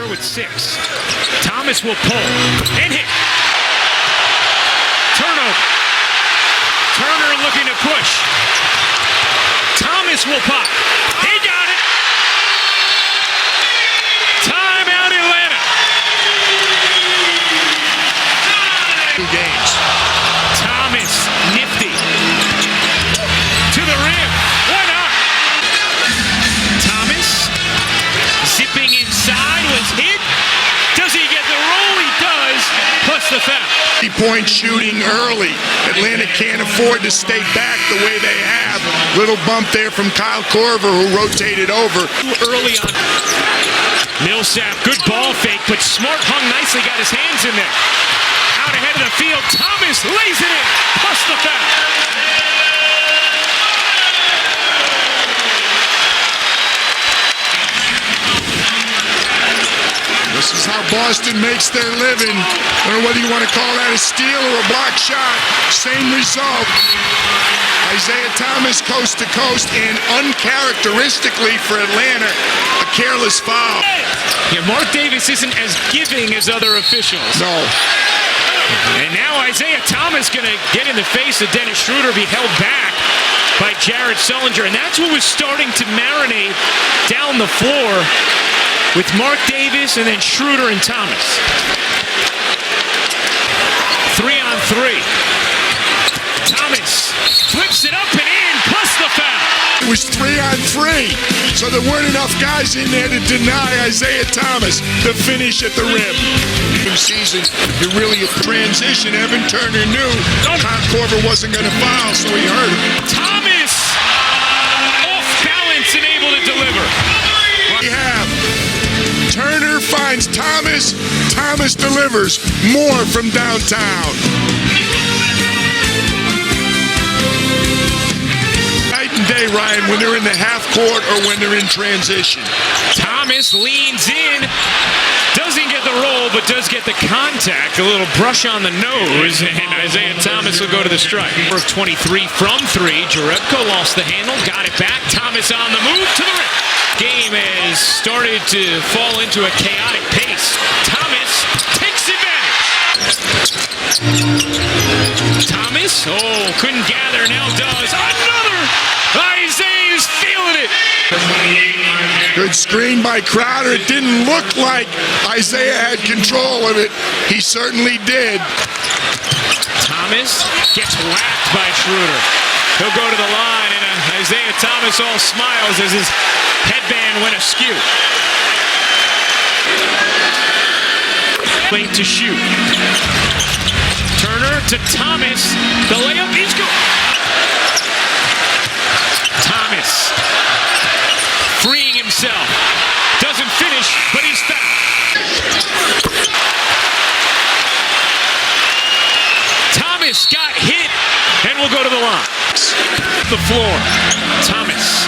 with 6. Thomas will pull and hit. Turnover. Turner looking to push. Thomas will pop. He got it. Timeout Atlanta. 2 games. Thomas, nifty. To the rim. Why not? Thomas, zipping inside, was hit. Does he get the roll? He does, plus the foul. 3-point shooting early. Atlanta can't afford to stay back the way they have. Little bump there from Kyle Korver, who rotated over. Early on. Millsap, good ball fake, but Smart hung nicely, got his hands in there. Out ahead of the field, Thomas lays it in, plus the foul. This is how Boston makes their living. I don't know whether you want to call that a steal or a block shot. Same result. Isaiah Thomas coast to coast, and uncharacteristically for Atlanta, a careless foul. Yeah, Mark Davis isn't as giving as other officials. No. And now Isaiah Thomas going to get in the face of Dennis Schroeder, be held back by Jared Sullinger. And that's what was starting to marinate down the floor with Mark Davis and then Schroeder and Thomas. 3-on-3. Thomas flips it up and in, plus the foul. It was 3-on-3, so there weren't enough guys in there to deny Isaiah Thomas the finish at the rim. Season, you really transition. Evan Turner knew Kyle Korver wasn't going to foul, so he hurt him. Thomas off balance and able to deliver. We have Turner finds Thomas. Thomas delivers more from downtown. Night and day, Ryan, when they're in the half court or when they're in transition. Thomas leans in, doesn't get the roll, but does get the contact. A little brush on the nose, and Isaiah Thomas will go to the strike. 23 from 3. Jerebko lost the handle, got it back. Thomas on the move to the rim. Game has started to fall into a chaotic pace. Thomas takes advantage. Thomas, couldn't gather, now does. Another! Isaiah's feeling it. Good screen by Crowder. It didn't look like Isaiah had control of it. He certainly did. Thomas gets whacked by Schroeder. He'll go to the line, and Isaiah Thomas all smiles as his headband went askew. Late to shoot. Turner to Thomas. The layup is good. Thomas freeing himself. Doesn't finish, but he's fouled. Thomas got hit and will go to the line. The floor. Thomas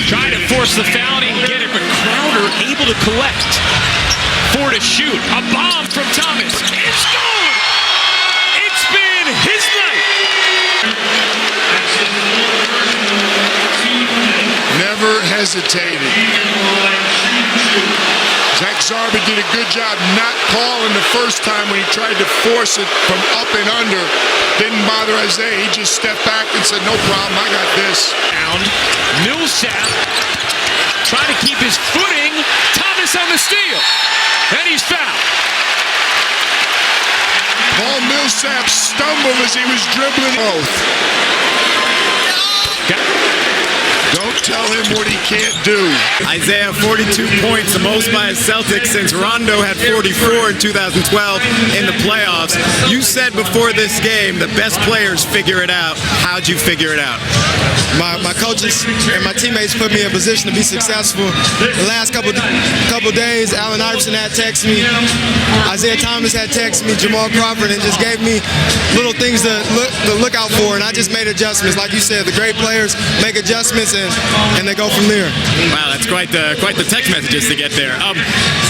trying to force the foul and get it, but Crowder able to collect. 4 to shoot. A bomb from Thomas. It's good! It's been his night. Never hesitated. Zach Zarba did a good job not calling the first time when he tried to force it from up and under. Didn't bother Isaiah. He just stepped back and said, no problem, I got this. Millsap trying to keep his footing. Thomas on the steal. And he's fouled. Paul Millsap stumbled as he was dribbling both. Don't tell him what he can't do. Isaiah, 42 points, the most by a Celtic since Rondo had 44 in 2012 in the playoffs. You said before this game the best players figure it out. How'd you figure it out? My coaches and my teammates put me in a position to be successful. The last couple days, Allen Iverson had texted me, Isaiah Thomas had texted me, Jamal Crawford, and just gave me little things to look out for, and I just made adjustments. Like you said, the great players make adjustments, and and they go from there. Wow, that's quite the text messages to get there.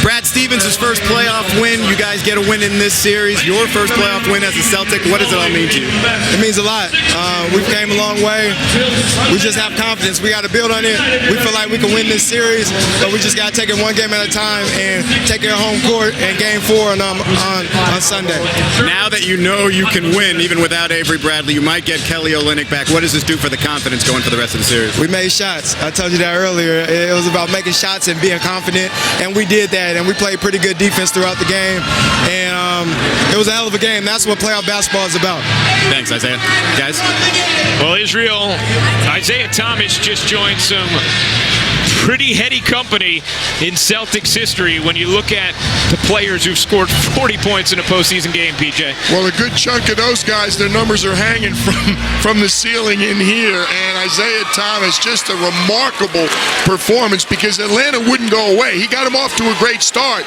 Brad Stevens' first playoff win. You guys get a win in this series. Your first playoff win as a Celtic. What does it all mean to you? It means a lot. We've came a long way. We just have confidence. We got to build on it. We feel like we can win this series, but we just got to take it one game at a time and take it home court in Game 4 on Sunday. Now that you know you can win, even without Avery Bradley, you might get Kelly Olynyk back. What does this do for the confidence going for the rest of the series? We made shots. I told you that earlier. It was about making shots and being confident, and we did that, and we played pretty good defense throughout the game, and it was a hell of a game. That's what playoff basketball is about. Thanks, Isaiah. Guys? Well, Israel, Isaiah Thomas just joined some pretty heady company in Celtics history when you look at the players who've scored 40 points in a postseason game, PJ. Well, a good chunk of those guys, their numbers are hanging from the ceiling in here. And Isaiah Thomas, just a remarkable performance because Atlanta wouldn't go away. He got him off to a great start.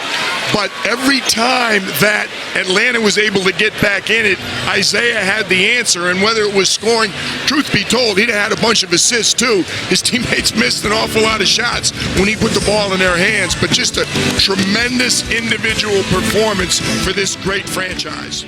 But every time that Atlanta was able to get back in it, Isaiah had the answer. And whether it was scoring, truth be told, he'd had a bunch of assists too. His teammates missed an awful lot of shots when he put the ball in their hands. But just a tremendous individual performance for this great franchise.